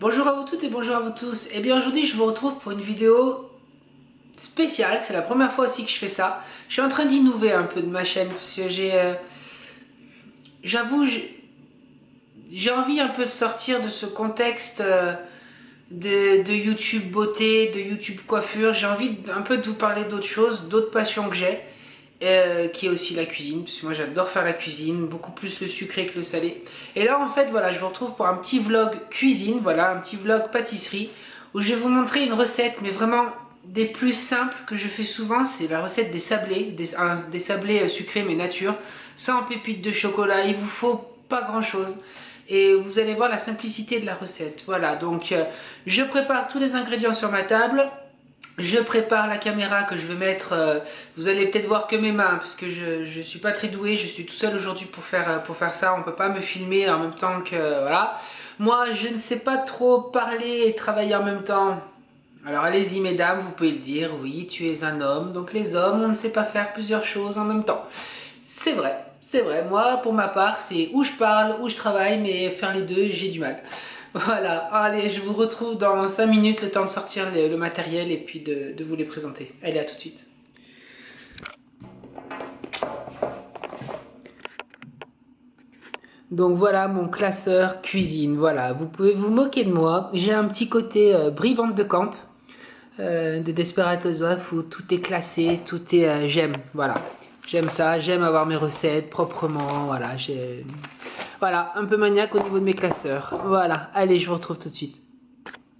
Bonjour à vous toutes et bonjour à vous tous. Et bien aujourd'hui je vous retrouve pour une vidéo spéciale, c'est la première fois aussi que je fais ça. Je suis en train d'innover un peu de ma chaîne parce que j'avoue, j'ai envie un peu de sortir de ce contexte de YouTube beauté, de YouTube coiffure. J'ai envie un peu de vous parler d'autres choses, d'autres passions que j'ai. Qui est aussi la cuisine, parce que moi j'adore faire la cuisine, beaucoup plus le sucré que le salé. Et là en fait voilà, je vous retrouve pour un petit vlog cuisine, voilà, un petit vlog pâtisserie, où je vais vous montrer une recette, mais vraiment des plus simples que je fais souvent, c'est la recette des sablés, des sablés sucrés mais nature, sans pépites de chocolat, il vous faut pas grand chose. Et vous allez voir la simplicité de la recette. Voilà, donc je prépare tous les ingrédients sur ma table. Je prépare la caméra que je vais mettre, vous allez peut-être voir que mes mains, parce que je suis pas très doué, je suis tout seul aujourd'hui pour faire ça, on peut pas me filmer en même temps que, voilà. Moi, je ne sais pas trop parler et travailler en même temps. Alors allez-y mesdames, vous pouvez le dire, oui, tu es un homme, donc les hommes, on ne sait pas faire plusieurs choses en même temps. C'est vrai, moi pour ma part, c'est où je parle, où je travaille, mais faire les deux, j'ai du mal. Voilà, allez, je vous retrouve dans 5 minutes, le temps de sortir le matériel et puis de vous les présenter. Allez, à tout de suite. Donc voilà mon classeur cuisine, voilà, vous pouvez vous moquer de moi. J'ai un petit côté brivante de camp, de Desperate Housewives où tout est classé, tout est... j'aime, voilà. J'aime ça, j'aime avoir mes recettes proprement, voilà. Voilà, un peu maniaque au niveau de mes classeurs. Voilà, allez, je vous retrouve tout de suite.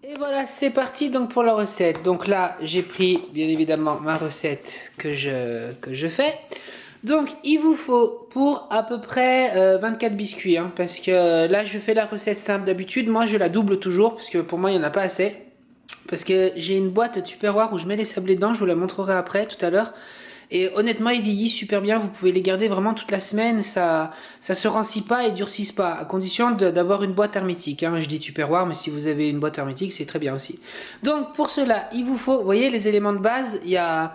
Et voilà, c'est parti donc pour la recette. Donc là, j'ai pris bien évidemment ma recette que je fais. Donc il vous faut pour à peu près 24 biscuits, hein, parce que là je fais la recette simple d'habitude. Moi je la double toujours, parce que pour moi il n'y en a pas assez. Parce que j'ai une boîte Tupperware où je mets les sablés dedans, je vous la montrerai après tout à l'heure. Et honnêtement, ils vieillissent super bien, vous pouvez les garder vraiment toute la semaine, ça se rancit pas et durcissent pas, à condition d'avoir une boîte hermétique. Hein. Je dis Tupperware, mais si vous avez une boîte hermétique, c'est très bien aussi. Donc pour cela, il vous faut, vous voyez les éléments de base, il y a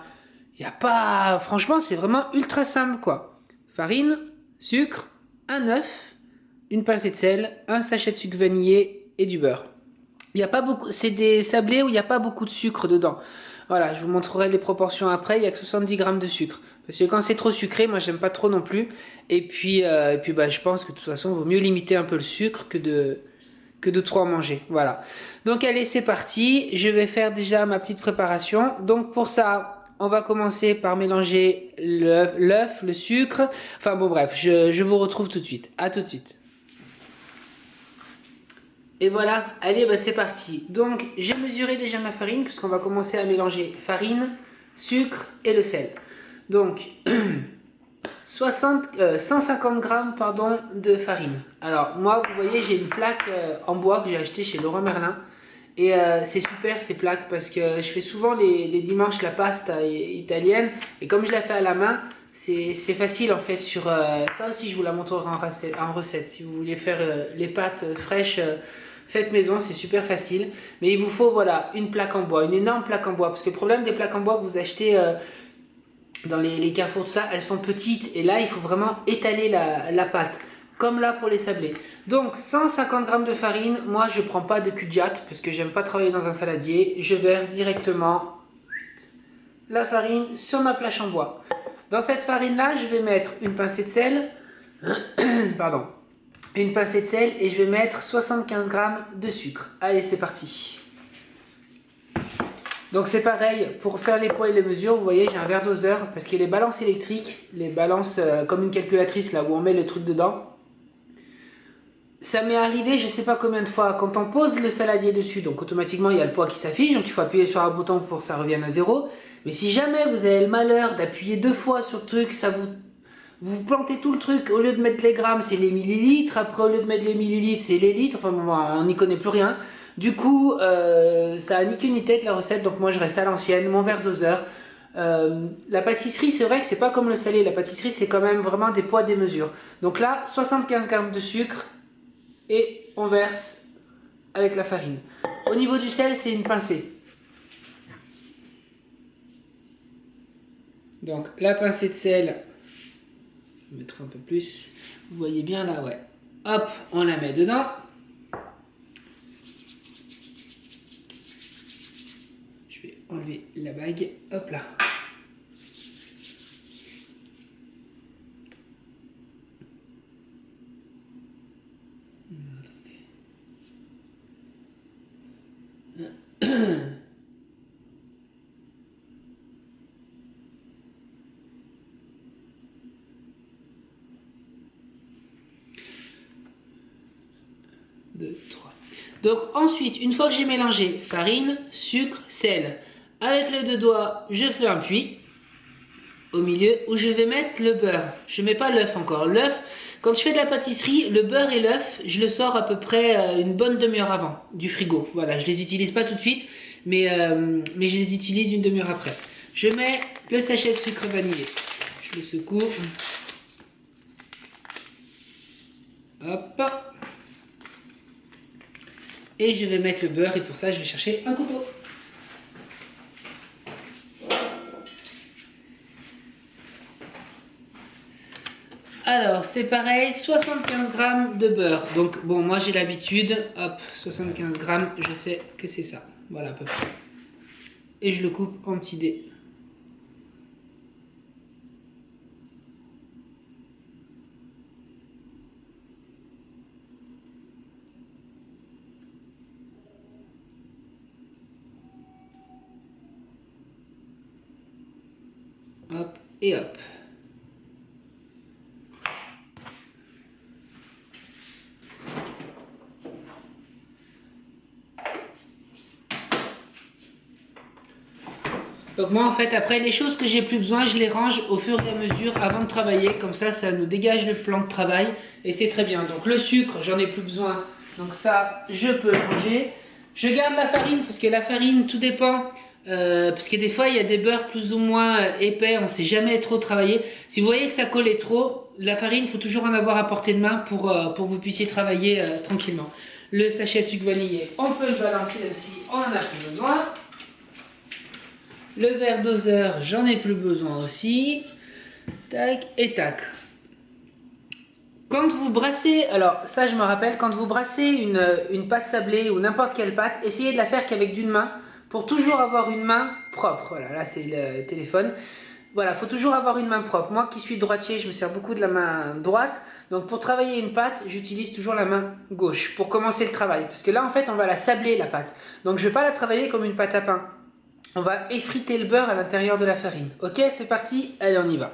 pas, franchement c'est vraiment ultra simple quoi. Farine, sucre, un œuf, une pincée de sel, un sachet de sucre vanillé et du beurre. Il y a pas beaucoup, c'est des sablés où il n'y a pas beaucoup de sucre dedans. Voilà, je vous montrerai les proportions après, il n'y a que 70 grammes de sucre. Parce que quand c'est trop sucré, moi j'aime pas trop non plus. Et puis bah, je pense que de toute façon, il vaut mieux limiter un peu le sucre que de trop en manger. Voilà. Donc allez, c'est parti. Je vais faire déjà ma petite préparation. Donc pour ça, on va commencer par mélanger l'œuf, le sucre. Enfin bon bref, je vous retrouve tout de suite. À tout de suite. Et voilà, allez, bah c'est parti. Donc, j'ai mesuré déjà ma farine, puisqu'on va commencer à mélanger farine, sucre et le sel. Donc, 150 grammes pardon, de farine. Alors, moi, vous voyez, j'ai une plaque en bois que j'ai acheté chez Leroy Merlin. Et c'est super ces plaques, parce que je fais souvent les dimanches la pasta italienne. Et comme je la fais à la main, c'est facile en fait sur... ça aussi, je vous la montrerai en recette. Si vous voulez faire les pâtes fraîches... faites maison, c'est super facile. Mais il vous faut voilà une plaque en bois, une énorme plaque en bois. Parce que le problème des plaques en bois que vous achetez dans les carrefours de ça, elles sont petites. Et là, il faut vraiment étaler la pâte. Comme là pour les sablés. Donc 150 grammes de farine. Moi, je prends pas de cul de jack parce que j'aime pas travailler dans un saladier. Je verse directement la farine sur ma planche en bois. Dans cette farine là, je vais mettre une pincée de sel. Pardon. Une pincée de sel et je vais mettre 75 grammes de sucre. Allez, c'est parti. Donc c'est pareil, pour faire les poids et les mesures, vous voyez, j'ai un verre doseur, parce qu'il y a les balances électriques, les balances comme une calculatrice, là où on met le truc dedans. Ça m'est arrivé, je sais pas combien de fois, quand on pose le saladier dessus, donc automatiquement il y a le poids qui s'affiche, donc il faut appuyer sur un bouton pour que ça revienne à zéro. Mais si jamais vous avez le malheur d'appuyer 2 fois sur le truc, ça vous plantez tout le truc, au lieu de mettre les grammes, c'est les millilitres, après au lieu de mettre les millilitres, c'est les litres, enfin bon, on n'y connaît plus rien. Du coup, ça a ni queue ni tête la recette, donc moi je reste à l'ancienne, mon verre doseur. La pâtisserie, c'est vrai que c'est pas comme le salé, la pâtisserie c'est quand même vraiment des poids, des mesures. Donc là, 75 grammes de sucre, et on verse avec la farine. Au niveau du sel, c'est une pincée. Donc la pincée de sel, je vais mettre un peu plus. Vous voyez bien là, ouais. Hop, on la met dedans. enlever la bague. Hop là. Deux, trois. Donc ensuite, une fois que j'ai mélangé farine, sucre, sel, avec les deux doigts, je fais un puits au milieu où je vais mettre le beurre. Je ne mets pas l'œuf encore. L'œuf, quand je fais de la pâtisserie, le beurre et l'œuf, je le sors à peu près une bonne demi-heure avant du frigo. Voilà, je les utilise pas tout de suite, mais je les utilise une demi-heure après. Je mets le sachet de sucre vanillé. Je le secoue. Hop. Et je vais mettre le beurre et pour ça, je vais chercher un couteau. Alors, c'est pareil, 75 grammes de beurre. Donc, bon, moi j'ai l'habitude, hop, 75 grammes, je sais que c'est ça. Voilà, à peu près. Et je le coupe en petits dés. Hop et hop. Donc moi en fait après les choses que j'ai plus besoin je les range au fur et à mesure avant de travailler, comme ça nous dégage le plan de travail et c'est très bien. Donc le sucre j'en ai plus besoin, donc ça je peux le ranger. Je garde la farine parce que la farine tout dépend, parce que des fois il y a des beurres plus ou moins épais, on ne sait jamais trop travailler. Si vous voyez que ça collait trop, la farine il faut toujours en avoir à portée de main pour que vous puissiez travailler tranquillement. Le sachet de sucre vanillé on peut le balancer aussi, on en a plus besoin. Le verre doseur, j'en ai plus besoin aussi. Tac et tac. Quand vous brassez, alors ça je me rappelle, quand vous brassez une pâte sablée ou n'importe quelle pâte, essayez de la faire qu'avec d'une main pour toujours avoir une main propre. Voilà, là c'est le téléphone. Voilà, il faut toujours avoir une main propre. Moi qui suis droitier, je me sers beaucoup de la main droite. Donc pour travailler une pâte, j'utilise toujours la main gauche pour commencer le travail. Parce que là en fait on va la sabler la pâte. Donc je ne vais pas la travailler comme une pâte à pain. On va effriter le beurre à l'intérieur de la farine. Ok, c'est parti, allez on y va.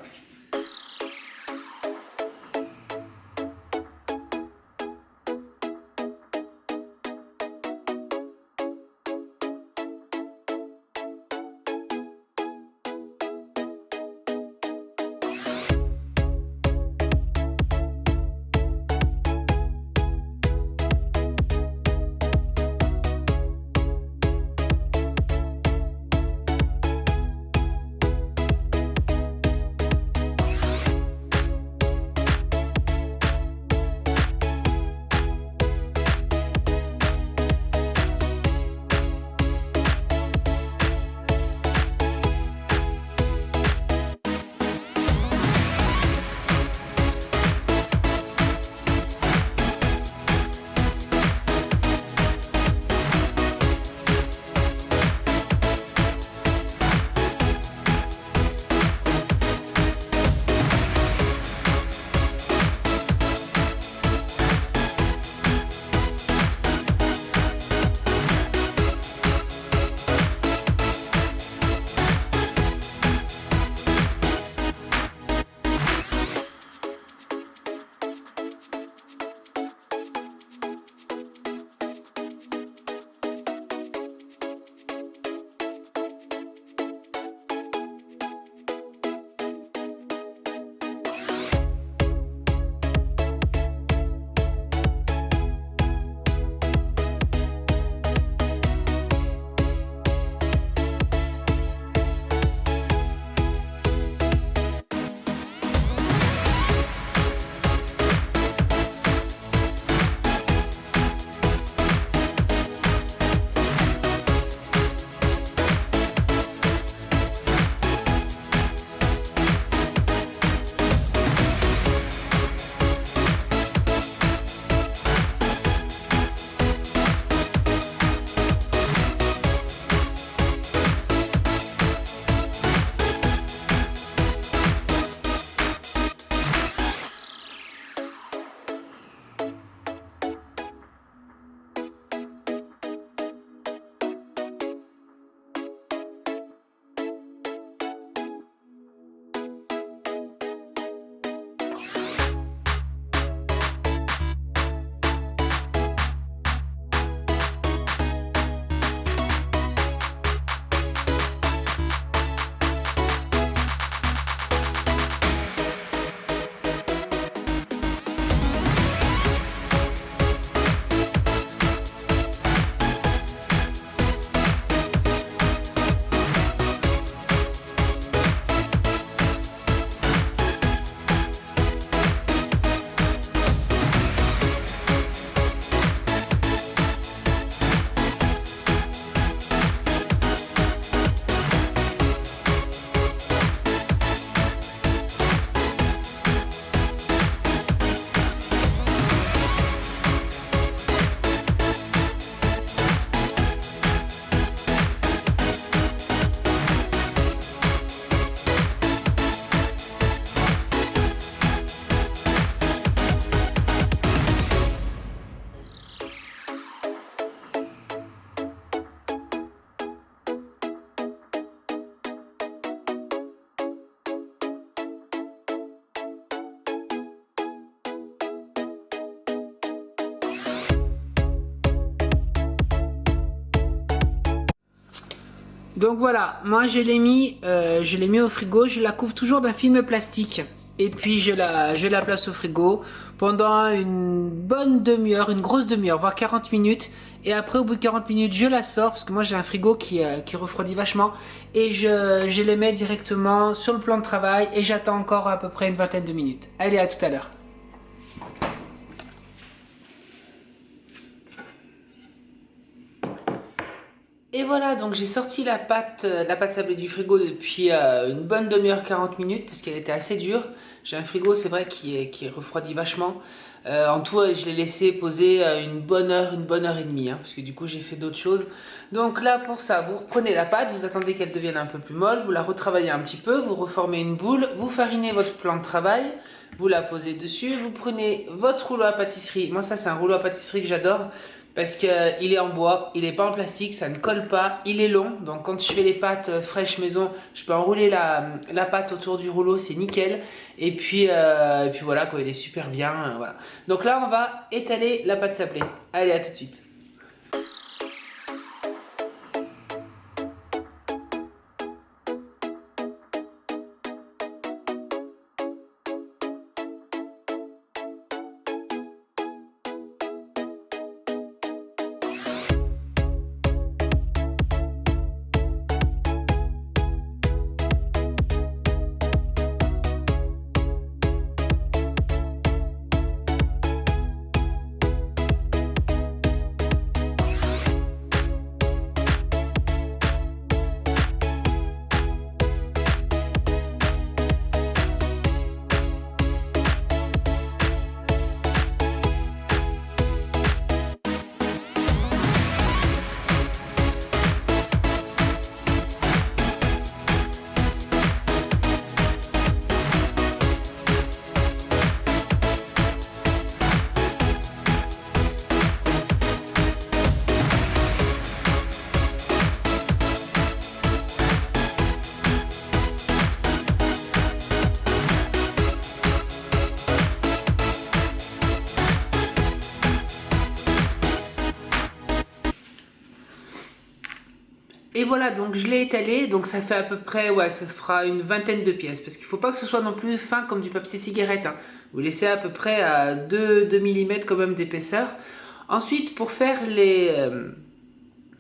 Donc voilà, moi je l'ai mis au frigo, je la couvre toujours d'un film plastique. Et puis je la place au frigo pendant une bonne demi-heure, une grosse demi-heure, voire 40 minutes. Et après, au bout de 40 minutes, je la sors parce que moi j'ai un frigo qui refroidit vachement. Et je les mets directement sur le plan de travail et j'attends encore à peu près une vingtaine de minutes. Allez, à tout à l'heure. Et voilà, donc j'ai sorti la pâte sablée du frigo depuis une bonne demi-heure, 40 minutes, parce qu'elle était assez dure. J'ai un frigo, c'est vrai, qui refroidit vachement. En tout, je l'ai laissé poser une bonne heure et demie, hein, parce que du coup j'ai fait d'autres choses. Donc là, pour ça, vous reprenez la pâte, vous attendez qu'elle devienne un peu plus molle, vous la retravaillez un petit peu, vous reformez une boule, vous farinez votre plan de travail, vous la posez dessus, vous prenez votre rouleau à pâtisserie. Moi, ça, c'est un rouleau à pâtisserie que j'adore. Parce qu'il est en bois, il n'est pas en plastique, ça ne colle pas, il est long. Donc quand je fais les pâtes fraîches maison, je peux enrouler la pâte autour du rouleau, c'est nickel. Et puis voilà, quoi, il est super bien. Voilà. Donc là, on va étaler la pâte sablée. Allez, à tout de suite. Et voilà, donc je l'ai étalé, donc ça fait à peu près, ouais, ça fera une vingtaine de pièces. Parce qu'il ne faut pas que ce soit non plus fin comme du papier cigarette, hein. Vous laissez à peu près à 2 mm quand même d'épaisseur. Ensuite, pour faire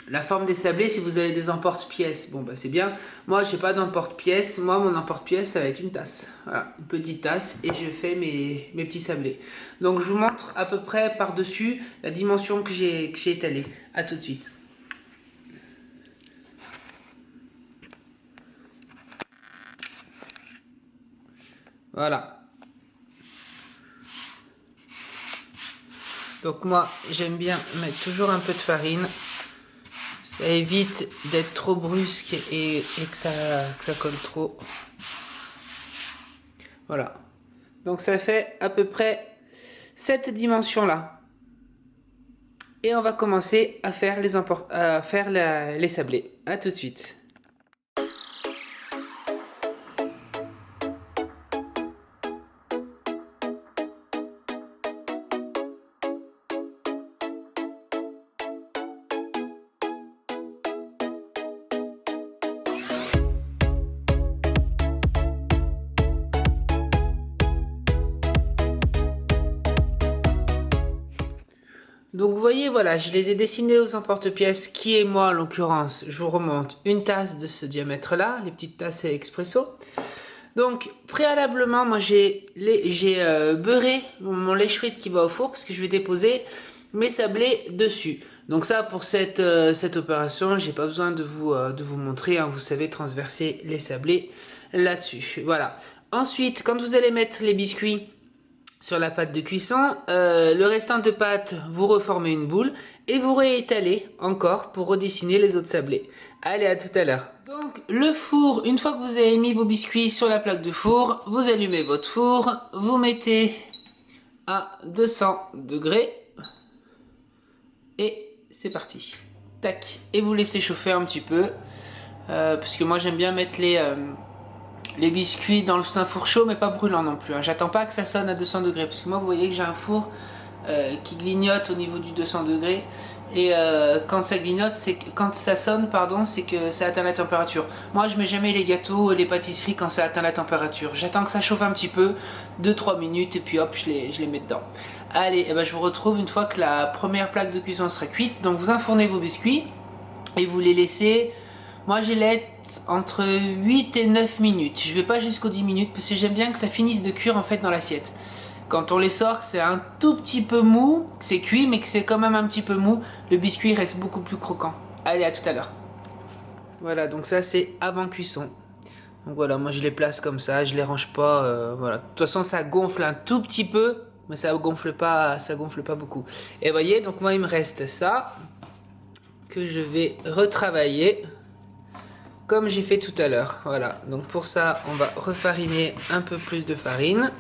la forme des sablés, si vous avez des emporte-pièces, bon bah c'est bien. Moi, j'ai pas d'emporte-pièces. Moi, mon emporte-pièce, ça va être une tasse. Voilà, une petite tasse et je fais mes petits sablés. Donc, je vous montre à peu près par-dessus la dimension que j'ai étalée. À tout de suite. Voilà. Donc moi, j'aime bien mettre toujours un peu de farine. Ça évite d'être trop brusque et que ça colle trop. Voilà. Donc ça fait à peu près cette dimension-là. Et on va commencer à faire les sablés. À tout de suite. Donc vous voyez, voilà, je les ai dessinés aux emporte-pièces qui est moi en l'occurrence, je vous remonte une tasse de ce diamètre-là, les petites tasses expresso. Donc préalablement, moi j'ai beurré mon lèche frite qui va au four parce que je vais déposer mes sablés dessus. Donc ça, pour cette opération, j'ai pas besoin de vous montrer, hein, vous savez transverser les sablés là-dessus. Voilà. Ensuite, quand vous allez mettre les biscuits sur la pâte de cuisson, le restant de pâte, vous reformez une boule et vous réétalez encore pour redessiner les autres sablés. Allez, à tout à l'heure. Donc le four, une fois que vous avez mis vos biscuits sur la plaque de four, vous allumez votre four, vous mettez à 200 degrés et c'est parti. Tac, et vous laissez chauffer un petit peu, parce que moi j'aime bien mettre les biscuits dans un four chaud mais pas brûlant non plus, hein. J'attends pas que ça sonne à 200 degrés parce que moi vous voyez que j'ai un four qui clignote au niveau du 200 degrés Et quand ça clignote, quand ça sonne, pardon, c'est que ça atteint la température. Moi, je mets jamais les gâteaux et les pâtisseries quand ça atteint la température. J'attends que ça chauffe un petit peu, 2-3 minutes, et puis hop, je les mets dedans. Allez, et ben, je vous retrouve une fois que la première plaque de cuisson sera cuite. Donc vous enfournez vos biscuits et vous les laissez. Moi, je les laisse entre 8 et 9 minutes. Je vais pas jusqu'aux 10 minutes parce que j'aime bien que ça finisse de cuire en fait dans l'assiette. Quand on les sort, c'est un tout petit peu mou, c'est cuit, mais que c'est quand même un petit peu mou. Le biscuit reste beaucoup plus croquant. Allez, à tout à l'heure. Voilà, donc ça c'est avant cuisson. Donc voilà, moi je les place comme ça, je les range pas. Voilà. De toute façon, ça gonfle un tout petit peu, mais ça gonfle pas beaucoup. Et voyez, donc moi il me reste ça que je vais retravailler comme j'ai fait tout à l'heure. Voilà, donc pour ça, on va refariner un peu plus de farine.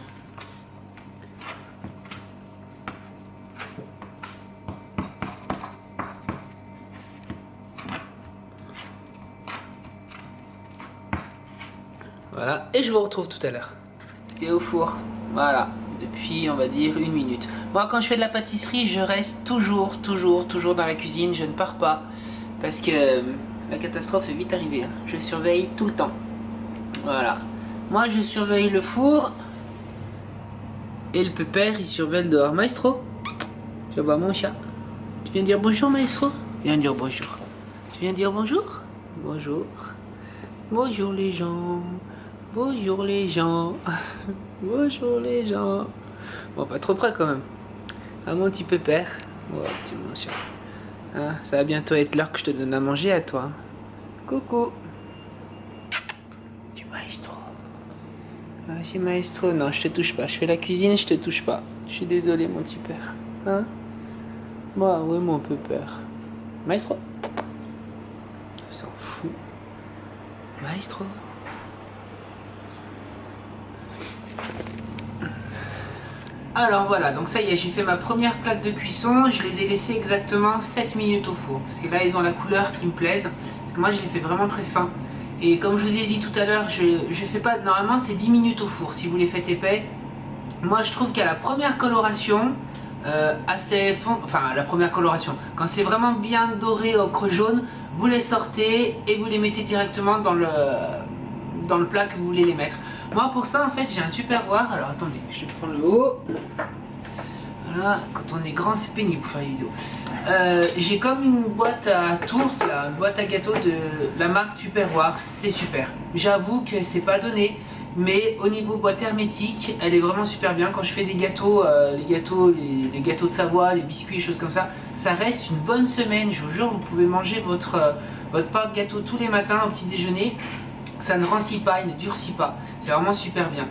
Voilà, et je vous retrouve tout à l'heure. C'est au four, voilà, depuis on va dire 1 minute. Moi quand je fais de la pâtisserie, je reste toujours dans la cuisine, je ne pars pas. Parce que la catastrophe est vite arrivée, hein. Je surveille tout le temps. Voilà. Moi je surveille le four. Et le pépère il surveille le dehors. Maestro, je vois mon chat. Tu viens dire bonjour maestro? Viens dire bonjour. Tu viens dire bonjour? Bonjour. Bonjour les gens. Bonjour les gens. Bonjour les gens. Bon, pas trop près quand même. Ah mon petit pépère. Oh, petit mon chat. Ah, ça va bientôt être l'heure que je te donne à manger à toi. Coucou. Petit maestro. Ah, c'est maestro. Non, je te touche pas. Je fais la cuisine, je te touche pas. Je suis désolé mon petit père. Hein? Bah oui mon pépère. Maestro. Il s'en fout. Maestro. Alors voilà, donc ça y est, j'ai fait ma première plaque de cuisson. Je les ai laissés exactement 7 minutes au four. Parce que là, ils ont la couleur qui me plaise. Parce que moi, je les fais vraiment très fins. Et comme je vous ai dit tout à l'heure, je fais pas... Normalement, c'est 10 minutes au four si vous les faites épais. Moi, je trouve qu'à la première coloration, enfin, la première coloration, quand c'est vraiment bien doré, ocre jaune, vous les sortez et vous les mettez directement dans le plat que vous voulez les mettre. Moi pour ça en fait j'ai un tupperware. Alors attendez, je vais prendre le haut. Voilà, quand on est grand c'est pénible pour faire les vidéos. J'ai comme une boîte à tourte là, une boîte à gâteaux de la marque Tupperware, c'est super. J'avoue que c'est pas donné, mais au niveau boîte hermétique, elle est vraiment super bien. Quand je fais des gâteaux, les gâteaux de Savoie, les biscuits, les choses comme ça, ça reste une bonne semaine. Je vous jure, vous pouvez manger votre part de gâteau tous les matins au petit déjeuner. Ça ne rancit pas, il ne durcit pas. C'est vraiment super bien.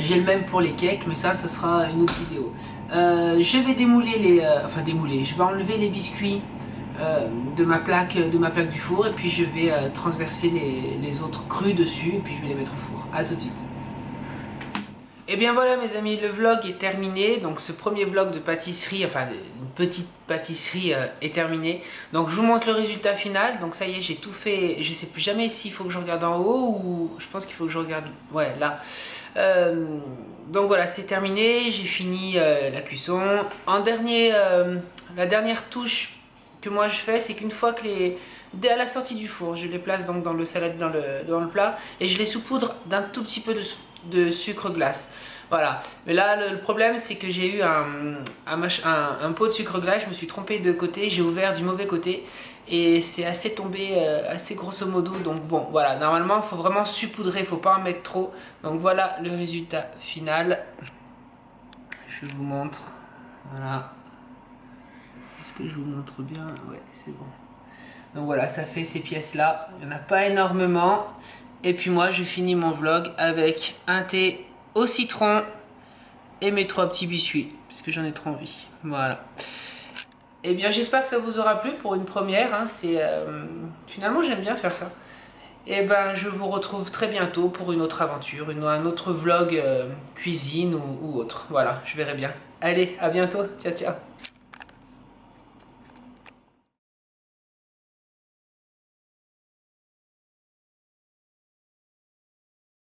J'ai le même pour les cakes, mais ça sera une autre vidéo. Je vais démouler je vais enlever les biscuits de ma plaque du four, et puis je vais transverser les autres crus dessus, et puis je vais les mettre au four. A tout de suite. Et bien voilà mes amis, le vlog est terminé. Donc ce premier vlog de pâtisserie, enfin une petite pâtisserie est terminé. Donc je vous montre le résultat final. Donc ça y est, j'ai tout fait. Je sais plus jamais s'il faut que je regarde en haut ou je pense qu'il faut que je regarde, ouais, là. Donc voilà, c'est terminé. J'ai fini la cuisson. En dernier, la dernière touche que moi je fais, c'est qu'une fois que dès à la sortie du four, je les place donc dans le salade, dans le plat, et je les saupoudre d'un tout petit peu de sucre glace. Voilà. Mais là, le problème, c'est que j'ai eu un pot de sucre glace. Je me suis trompé de côté. J'ai ouvert du mauvais côté. Et c'est assez tombé, assez grosso modo. Donc bon, voilà. Normalement, il faut vraiment saupoudrer. Il ne faut pas en mettre trop. Donc voilà le résultat final. Je vous montre. Voilà. Est-ce que je vous montre bien? Ouais, c'est bon. Donc voilà, ça fait ces pièces-là. Il n'y en a pas énormément. Et puis moi, je finis mon vlog avec un thé au citron et mes 3 petits biscuits, parce que j'en ai trop envie. Voilà. Et bien, j'espère que ça vous aura plu pour une première. Hein. Finalement, j'aime bien faire ça. Et ben, je vous retrouve très bientôt pour une autre aventure, un autre vlog cuisine ou autre. Voilà, je verrai bien. Allez, à bientôt. Ciao, ciao.